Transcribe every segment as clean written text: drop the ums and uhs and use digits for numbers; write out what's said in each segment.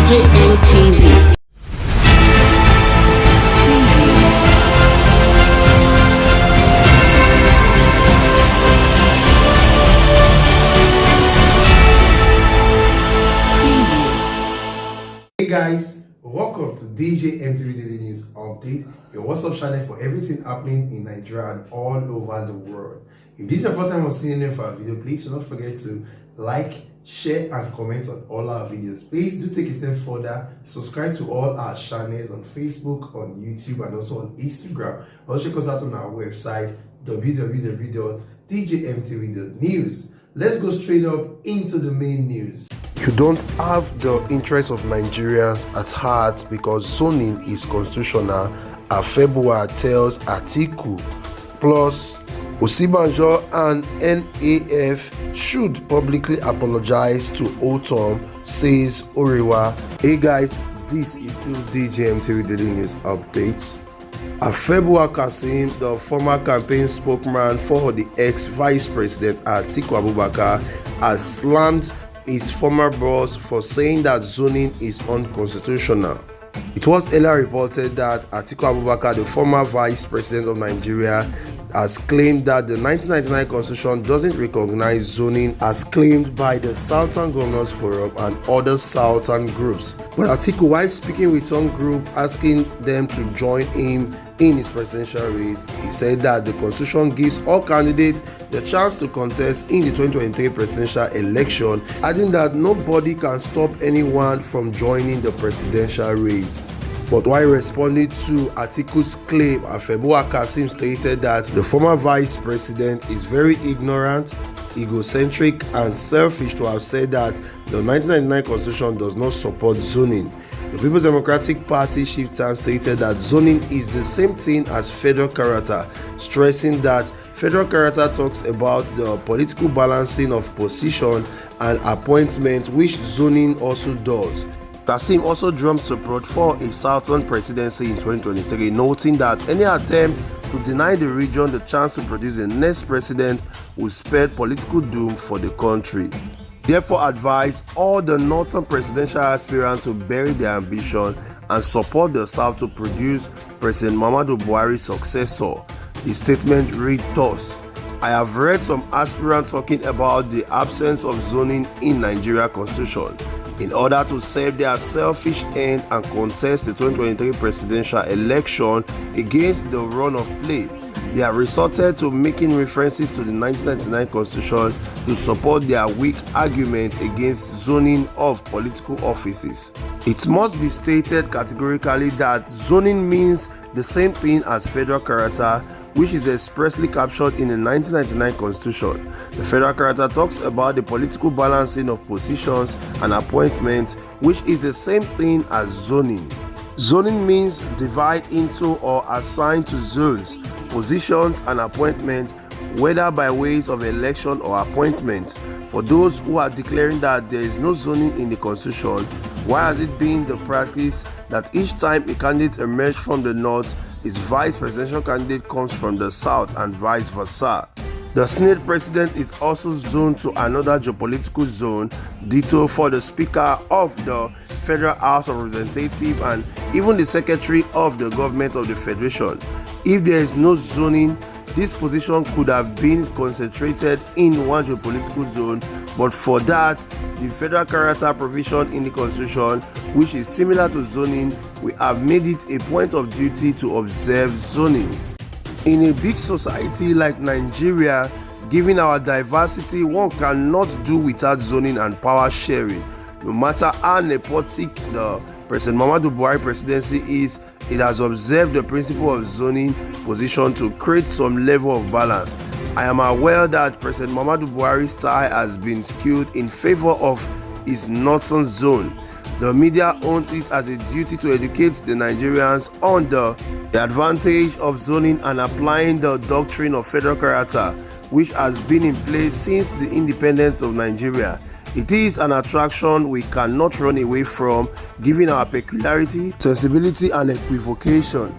DJNTV. Hey guys, welcome to DJNTV Daily News Update, your WhatsApp channel for everything happening in Nigeria and all over the world. If this is your first time seeing any of our video, please do not forget to like, share and comment on all our videos. Please do take a step further, subscribe to all our channels on Facebook, on YouTube and also on Instagram. Also check us out on our website www.djmtv.news. Let's go straight up into the main news. You don't have the interests of Nigerians at heart because zoning is constitutional, Afegbua tells Atiku. Plus, Osinbajo and NAF should publicly apologize to Otom, says Orewa. Hey guys, this is still DJMTV Daily News Updates. Afegbua Kasim, the former campaign spokesman for the ex-vice president Atiku Abubakar, has slammed his former boss for saying that zoning is unconstitutional. It was earlier reported that Atiku Abubakar, the former vice president of Nigeria, has claimed that the 1999 constitution doesn't recognize zoning as claimed by the Southern Governors Forum and other Southern groups. But Atiku, while speaking with some group asking them to join him in his presidential race, he said that the constitution gives all candidates the chance to contest in the 2023 presidential election, adding that nobody can stop anyone from joining the presidential race. But while responding to Atiku's claim, Afegbua Kasim stated that the former vice president is very ignorant, egocentric and selfish to have said that the 1999 constitution does not support zoning. The People's Democratic Party chieftain stated that zoning is the same thing as federal character, stressing that federal character talks about the political balancing of position and appointment, which zoning also does. Kasim also drummed support for a Southern presidency in 2023, noting that any attempt to deny the region the chance to produce a next president would spell political doom for the country. Therefore advised all the Northern presidential aspirants to bury their ambition and support the South to produce President Muhammadu Buhari's successor. The statement read thus: I have read some aspirants talking about the absence of zoning in Nigeria constitution in order to serve their selfish end and contest the 2023 presidential election against the run of play. They have resorted to making references to the 1999 constitution to support their weak argument against zoning of political offices. It must be stated categorically that zoning means the same thing as federal character, which is expressly captured in the 1999 constitution. The federal character talks about the political balancing of positions and appointments, which is the same thing as zoning. Zoning means divide into or assign to zones, positions and appointments, whether by ways of election or appointment. For those who are declaring that there is no zoning in the constitution, why has it been the practice that each time a candidate emerges from the north, his vice presidential candidate comes from the south and vice versa? The Senate president is also zoned to another geopolitical zone, ditto for the Speaker of the Federal House of Representatives and even the Secretary of the Government of the Federation. If there is no zoning, this position could have been concentrated in one geopolitical zone, but for that, the federal character provision in the Constitution, which is similar to zoning, we have made it a point of duty to observe zoning. In a big society like Nigeria, given our diversity, one cannot do without zoning and power sharing. No matter how nepotic the President Muhammadu Buhari presidency is, it has observed the principle of zoning position to create some level of balance. I am aware that President Muhammadu Buhari's style has been skewed in favor of his northern zone. The media owns it as a duty to educate the Nigerians on the advantage of zoning and applying the doctrine of federal character, which has been in place since the independence of Nigeria. It is an attraction we cannot run away from, given our peculiarity, sensibility and equivocation.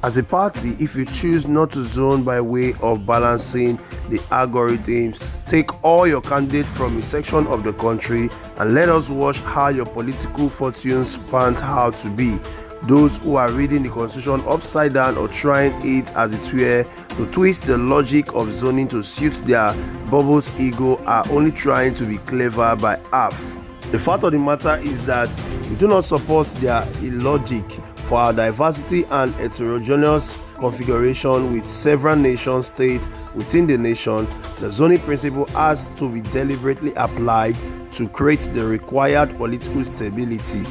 As a party, if you choose not to zone by way of balancing the algorithms, take all your candidates from a section of the country and let us watch how your political fortunes pan out to be. Those who are reading the constitution upside down or trying it as it were to twist the logic of zoning to suit their bubbles ego are only trying to be clever by half. The fact of the matter is that we do not support their illogic. For our diversity and heterogeneous configuration with several nation states within the nation, the zoning principle has to be deliberately applied to create the required political stability.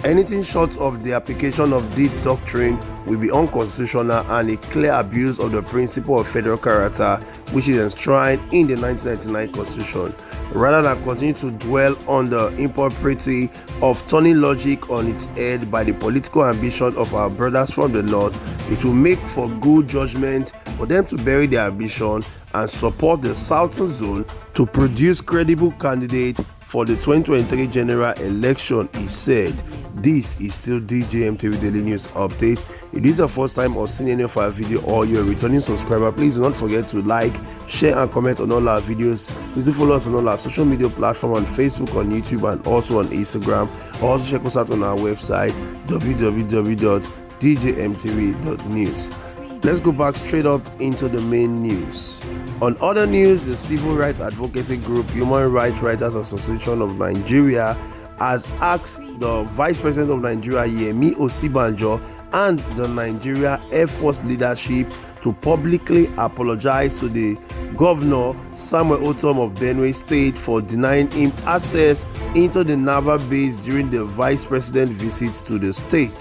Anything short of the application of this doctrine will be unconstitutional and a clear abuse of the principle of federal character, which is enshrined in the 1999 Constitution. Rather than continue to dwell on the impropriety of turning logic on its head by the political ambition of our brothers from the north, it will make for good judgment for them to bury their ambition and support the southern zone to produce credible candidates for the 2023 general election, he said. This is still DJMTV Daily News Update. If this is the first time or seen any of our video or you're a returning subscriber, please do not forget to like, share and comment on all our videos. Please do follow us on all our social media platforms on Facebook, on YouTube and also on Instagram. Also check us out on our website www.djmtv.news. Let's go back straight up into the main news. On other news, the civil rights advocacy group Human Rights Writers Association of Nigeria has asked the Vice President of Nigeria Yemi Osibanjo and the Nigeria Air Force leadership to publicly apologize to the Governor Samuel Otom of Benue State for denying him access into the naval base during the Vice President's visits to the state.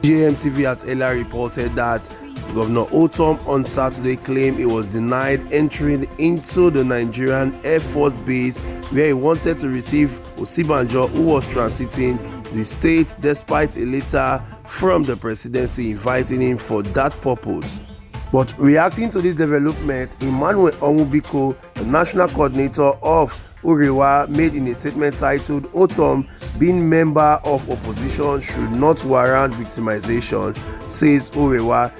JMTV has earlier reported that Governor Otom on Saturday claimed he was denied entry into the Nigerian Air Force base where he wanted to receive Osibanjo, who was transiting the state, despite a letter from the presidency inviting him for that purpose. But reacting to this development, Emmanuel Onwubiko, the national coordinator of Urewa, made in a statement titled "Otom being member of opposition should not warrant victimization," says Urewa.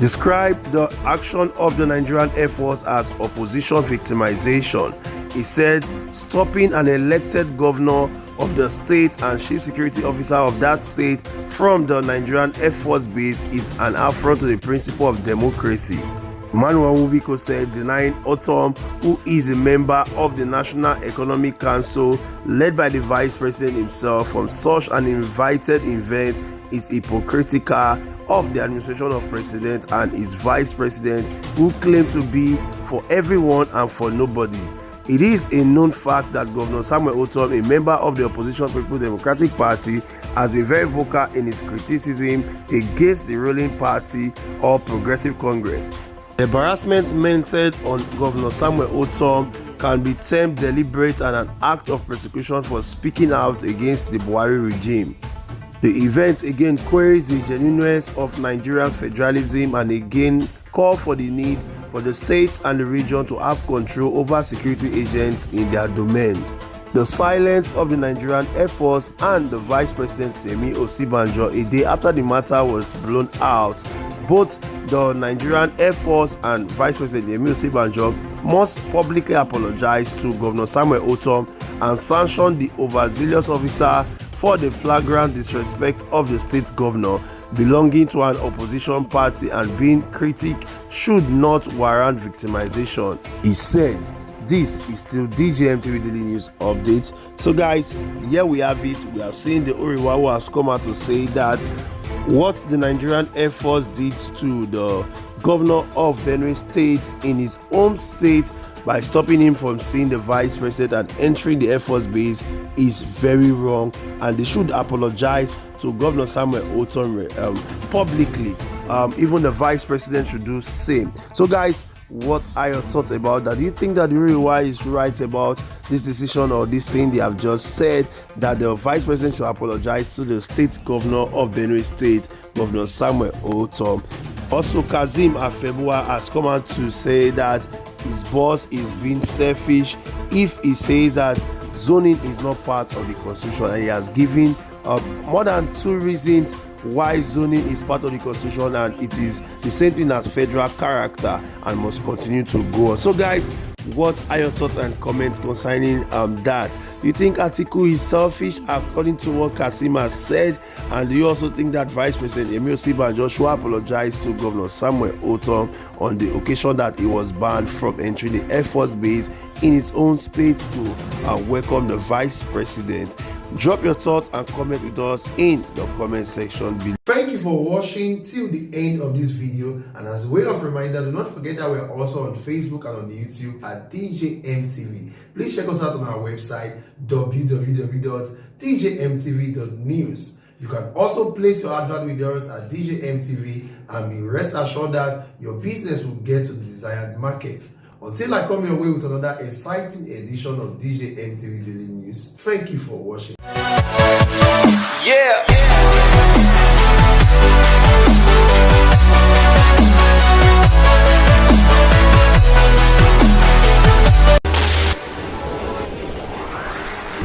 Described the action of the Nigerian Air Force as opposition victimization. He said stopping an elected governor of the state and chief security officer of that state from the Nigerian Air Force base is an affront to the principle of democracy. Emmanuel Onwubiko said denying Otom, who is a member of the National Economic Council led by the Vice President himself, from such an invited event is hypocritical of the administration of President and his Vice President, who claim to be for everyone and for nobody. It is a known fact that Governor Samuel Otom, a member of the opposition People's Democratic Party, has been very vocal in his criticism against the ruling party or Progressive Congress. The embarrassment mentioned on Governor Samuel Otom can be termed deliberate and an act of persecution for speaking out against the Buhari regime. The event again queries the genuineness of Nigeria's federalism and again call for the need for the states and the region to have control over security agents in their domain. The silence of the Nigerian Air Force and the Vice President Yemi Osibanjo a day after the matter was blown out. Both the Nigerian Air Force and Vice President Yemi Osibanjo must publicly apologize to Governor Samuel Otom and sanction the overzealous officer for the flagrant disrespect of the state governor belonging to an opposition party and being critic should not warrant victimization, he said. This is still DJMTV Daily News Update. So guys, here we have it. We have seen the Uriwa who has come out to say that what the Nigerian Air Force did to the governor of Benue State in his home state by stopping him from seeing the Vice President and entering the Air Force base is very wrong, and they should apologize to Governor Samuel Otom publicly. Even the Vice President should do the same. So guys, what are your thoughts about that? Do you think that Uriwa is right about this decision or this thing they have just said, that the Vice President should apologize to the state governor of Benue State, Governor Samuel Otom? Also, Kazeem Afegbua has come out to say that his boss is being selfish if he says that zoning is not part of the constitution, and he has given more than 2 reasons why zoning is part of the constitution and it is the same thing as federal character and must continue to go on. So guys, What are your thoughts and comments concerning that? You think Atiku is selfish according to what Kasim has said? And do you also think that Vice President Emil Osinbajo should apologize to Governor Samuel Otom on the occasion that he was banned from entering the Air Force base in his own state to welcome the Vice President? Drop your thoughts and comment with us in the comment section below. Thank you for watching till the end of this video, and as a way of reminder, do not forget that we are also on Facebook and on YouTube at DJMTV. Please check us out on our website www.djmtv.news. You can also place your advert with us at DJMTV and be rest assured that your business will get to the desired market. Until I come your way with another exciting edition of DJMTV Daily News, thank you for watching. Yeah.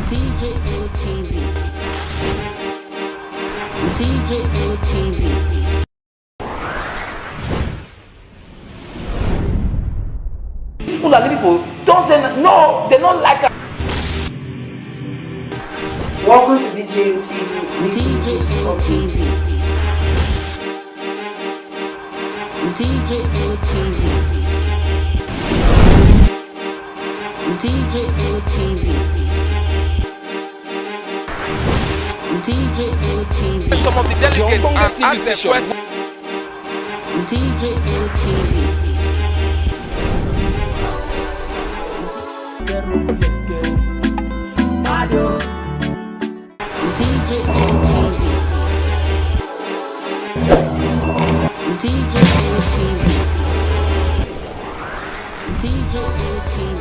DJMTV. DJMTV. Fulani people don't say no, they don't like us. Welcome to DJMTV. DJMTV. DJMTV. DJMTV. DJMTV. Some of the delegates and ask their questions. DJMTV. DJMTV. DJMTV. DJMTV.